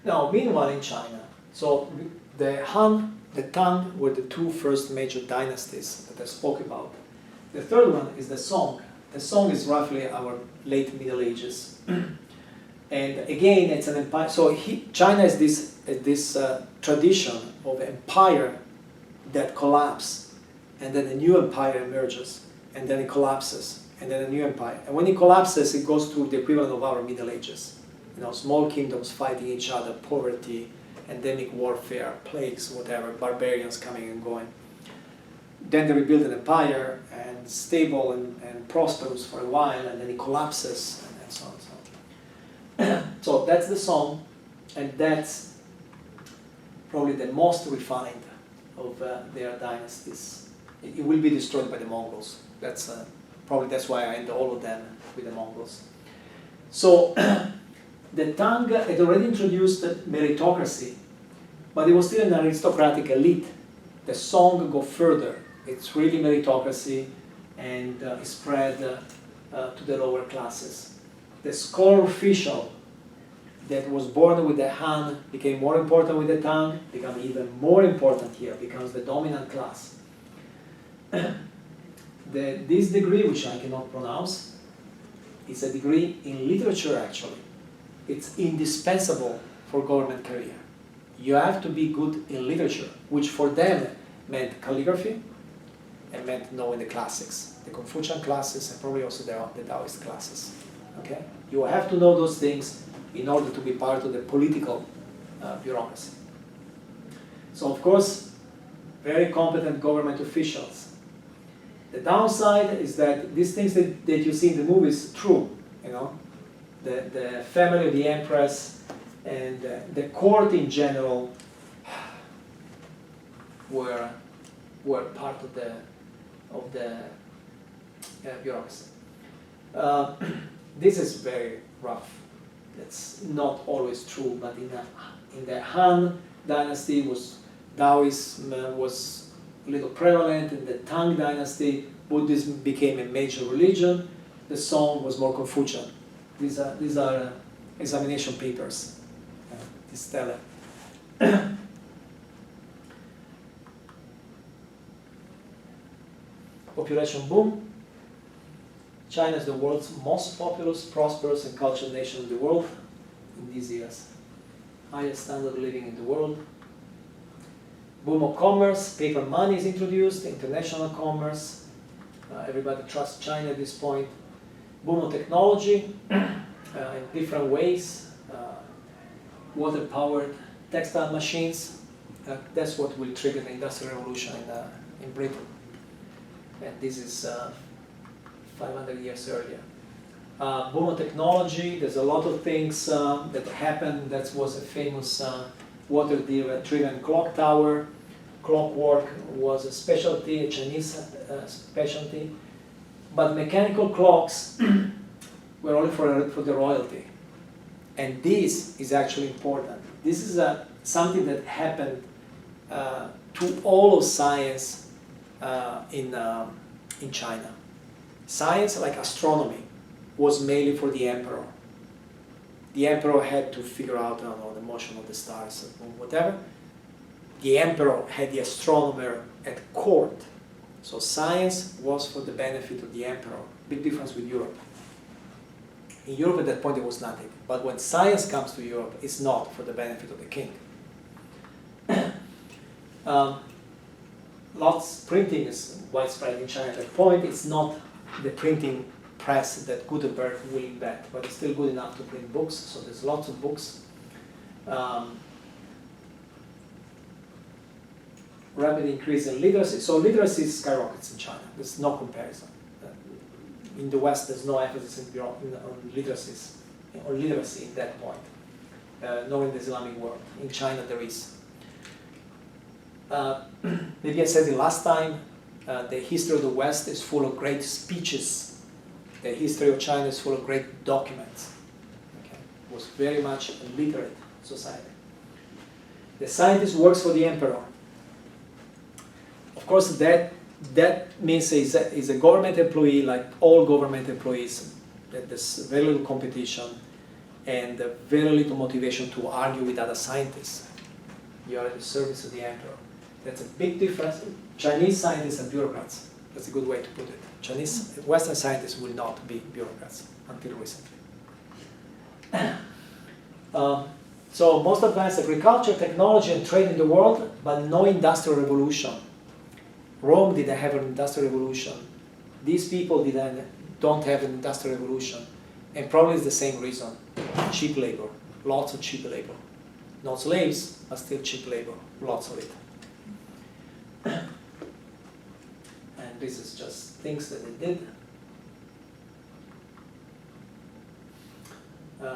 Now, meanwhile in China, so the Han, the Tang were the two first major dynasties that I spoke about. The third one is the Song. The Song is roughly our late Middle Ages. And again, it's an empire. So China is this tradition of empire that collapses, and then a new empire emerges, and then it collapses, and then a new empire. And when it collapses, it goes through the equivalent of our Middle Ages. You know, small kingdoms fighting each other, poverty, endemic warfare, plagues, whatever, barbarians coming and going. Then they rebuild an empire, and stable and prosperous for a while, and then it collapses, and so on and so on. So that's the Song, and that's probably the most refined of their dynasties. It will be destroyed by the Mongols. That's why I end all of them with the Mongols. So the Tang had already introduced meritocracy, but it was still an aristocratic elite. The Song go further. It's really meritocracy, and it spread to the lower classes. The scholar official that was born with the Han became more important with the Tang, become even more important here, becomes the dominant class. This degree, which I cannot pronounce, is a degree in literature actually. It's indispensable for government career. You have to be good in literature, which for them meant calligraphy and meant knowing the classics, the Confucian classes and probably also the Taoist classes. Okay? You have to know those things in order to be part of the political bureaucracy. So of course, very competent government officials. The downside is that these things that you see in the movies true, you know, the family of the empress and the court in general were part of the bureaucracy. This is very rough. It's not always true, but in the Han dynasty Taoism was a little prevalent. In the Tang dynasty, Buddhism became a major religion. The Song was more Confucian. These are examination papers. This tell Population boom. China is the world's most populous, prosperous, and cultured nation in the world in these years. Highest standard of living in the world. Boom of commerce, paper money is introduced, international commerce. Everybody trusts China at this point. Boom of technology in different ways. Water-powered textile machines. That's what will trigger the Industrial Revolution in Britain. And this is 500 years earlier. Boom of technology, there's a lot of things that happened. That was a famous water-driven clock tower. Clockwork was a specialty, a Chinese specialty. But mechanical clocks were only for the royalty. And this is actually important. This is something that happened to all of science in China. Science, like astronomy, was mainly for the emperor. The emperor had to figure out, I don't know, the motion of the stars or whatever. The emperor had the astronomer at court. So science was for the benefit of the emperor. Big difference with Europe. In Europe at that point there was nothing. But when science comes to Europe, it's not for the benefit of the king. Printing is widespread in China at that point. It's not the printing press that Gutenberg will invent, but it's still good enough to print books, so there's lots of books. Rapid increase in literacy. So literacy skyrockets in China. There's no comparison. In the West, there's no emphasis on literacy at that point, nor in the Islamic world. In China, there is. Maybe I said it last time, the history of the West is full of great speeches. The history of China is full of great documents. Okay? It was very much a literate society. The scientist works for the emperor. Of course, that means he's a government employee, like all government employees. There's very little competition. and very little motivation to argue with other scientists. You are at the service of the emperor. That's a big difference. Chinese scientists are bureaucrats. That's a good way to put it. Chinese, Western scientists will not be bureaucrats until recently. So most advanced agriculture, technology, and trade in the world, but no industrial revolution. Rome didn't have an industrial revolution. These people don't have an industrial revolution. And probably it's the same reason. Cheap labor, lots of cheap labor. Not slaves, but still cheap labor, lots of it. And this is just things that they did.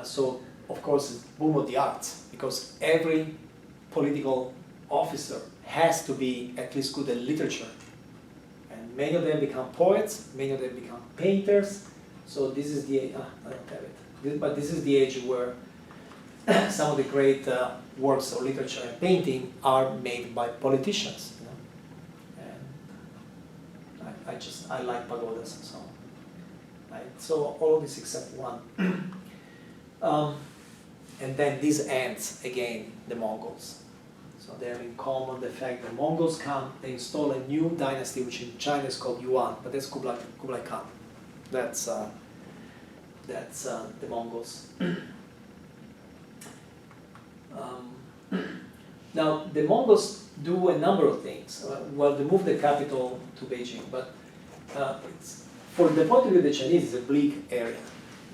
So, of course, it's boom of the arts, because every political officer has to be at least good at literature. And many of them become poets, many of them become painters. So this is the, I don't have it, but this is the age where some of the great works of literature and painting are made by politicians. You know? And I like pagodas and so on. Right? So all of this except one. And then this ends again, the Mongols. So they have in common the fact that Mongols come, they install a new dynasty, which in China is called Yuan, but that's Kublai Khan. That's the Mongols. Now, the Mongols do a number of things. Well, they move the capital to Beijing, but for the point of view of the Chinese, it's a bleak area.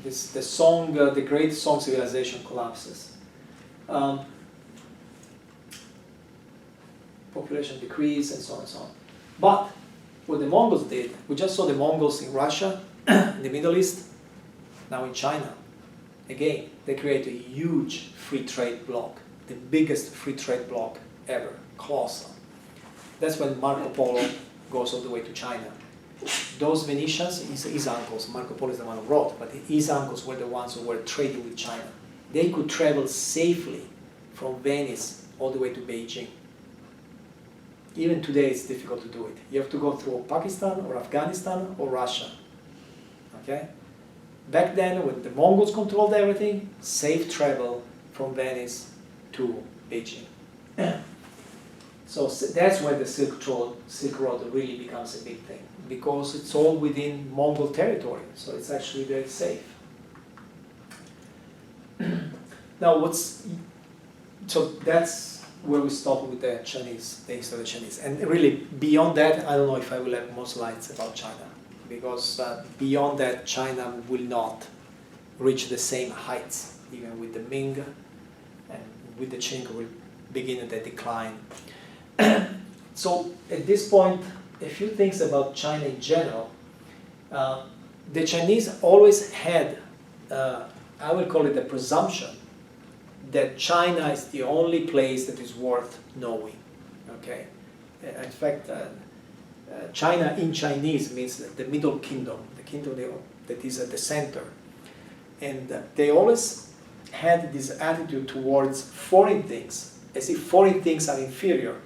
The great Song civilization collapses. Population decrease, and so on and so on. But what the Mongols did, we just saw the Mongols in Russia, in the Middle East, now in China. Again, they create a huge free trade bloc, the biggest free trade bloc ever, colossal. That's when Marco Polo goes all the way to China. Those Venetians, his uncles, Marco Polo is the one who wrote, but his uncles were the ones who were trading with China. They could travel safely from Venice all the way to Beijing. Even today it's difficult to do it. You have to go through Pakistan or Afghanistan or Russia. Okay? Back then, when the Mongols controlled everything, safe travel from Venice to Beijing. So that's where the Silk Road really becomes a big thing, because it's all within Mongol territory, so it's actually very safe. Now, so that's where we stop with the Chinese, the history of the Chinese. And really, beyond that, I don't know if I will have more slides about China, because beyond that, China will not reach the same heights, even with the Ming, and with the Qing will begin the decline. So at this point, a few things about China in general. The Chinese always had, I will call it a presumption, that China is the only place that is worth knowing. Okay, in fact, China in Chinese means the middle kingdom, the kingdom that is at the center. And they always had this attitude towards foreign things, as if foreign things are inferior.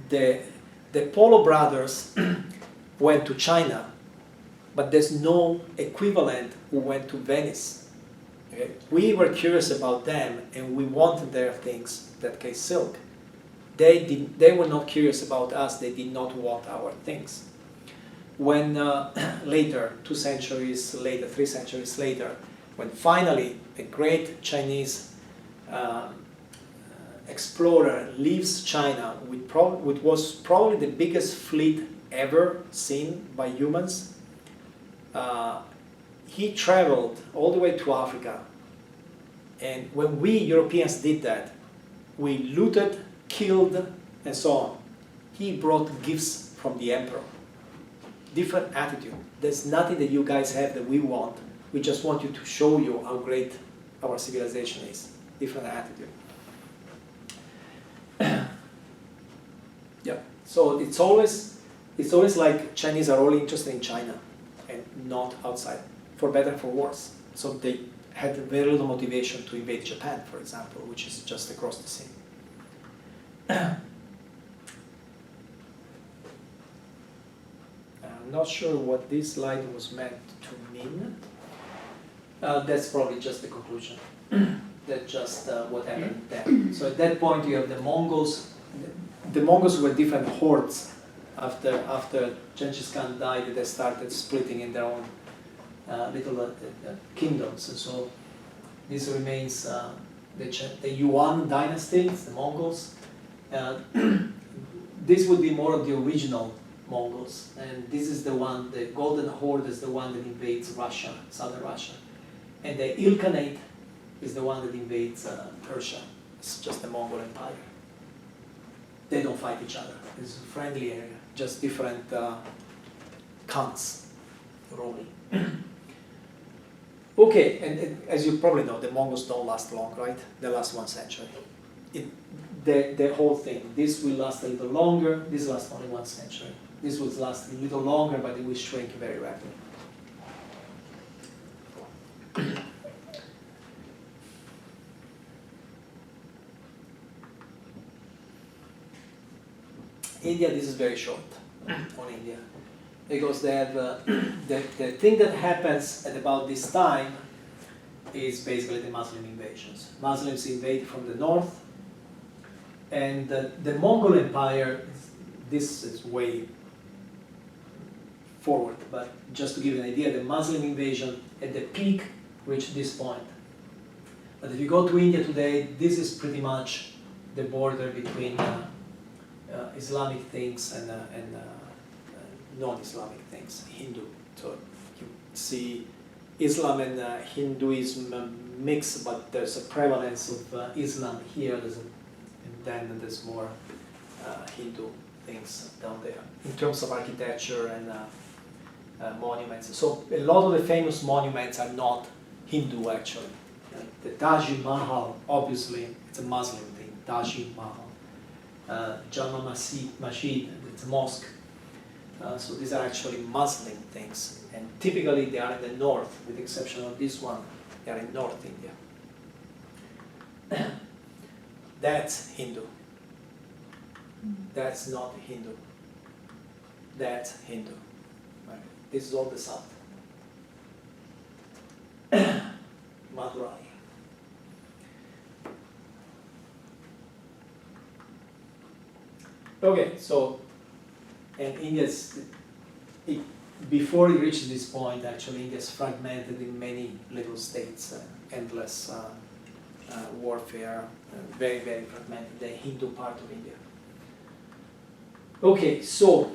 The Polo brothers went to China, but there's no equivalent who went to Venice. Okay? We were curious about them, and we wanted their things, that case silk. They were not curious about us, they did not want our things. When later, 2 centuries later, 3 centuries later, when finally a great Chinese explorer leaves China with what was probably the biggest fleet ever seen by humans, he traveled all the way to Africa. And when we Europeans did that, we looted, killed, and so on. He brought gifts from the emperor. Different attitude. There's nothing that you guys have that we want. We just want you to show you how great our civilization is. Different attitude. Yeah. So it's always like Chinese are only interested in China and not outside, for better or for worse. So they had very little motivation to invade Japan, for example, which is just across the sea. I'm not sure what this slide was meant to mean. That's probably just the conclusion. That's just what happened there. So at that point you have the Mongols. The Mongols were different hordes. After Genghis Khan died, they started splitting in their own little kingdoms. And so this remains the Yuan dynasty, the Mongols. This would be more of the original Mongols, and this is the one, the Golden Horde is the one that invades Russia, southern Russia. And the Ilkhanate is the one that invades Persia. It's just the Mongol Empire. They don't fight each other. It's a friendly area, just different khans ruling. Okay, and as you probably know, the Mongols don't last long, right? They last 1 century. The whole thing, this will last a little longer, this lasts only 1 century. This will last a little longer, but it will shrink very rapidly. India, this is very short on India, because they have the thing that happens at about this time is basically the Muslim invasions. Muslims invade from the north, and the Mongol Empire, this is way forward, but just to give you an idea, the Muslim invasion at the peak reached this point. But if you go to India today, this is pretty much the border between Islamic things and non-Islamic things, Hindu. So you see Islam and Hinduism mix, but there's a prevalence of Islam here, and then there's more Hindu things down there in terms of architecture and monuments. So a lot of the famous monuments are not Hindu actually. Like the Taj Mahal, obviously, it's a Muslim thing, Taj Mahal. Jama Masjid, it's a mosque. So these are actually Muslim things. And typically they are in the north, with the exception of this one, they are in North India. That's Hindu. That's not Hindu. That's Hindu. Right. This is all the south. Madurai. Okay, so, and India's, before it reaches this point, actually, India's fragmented in many little states, endless warfare, very, very fragmented, the Hindu part of India. Okay, so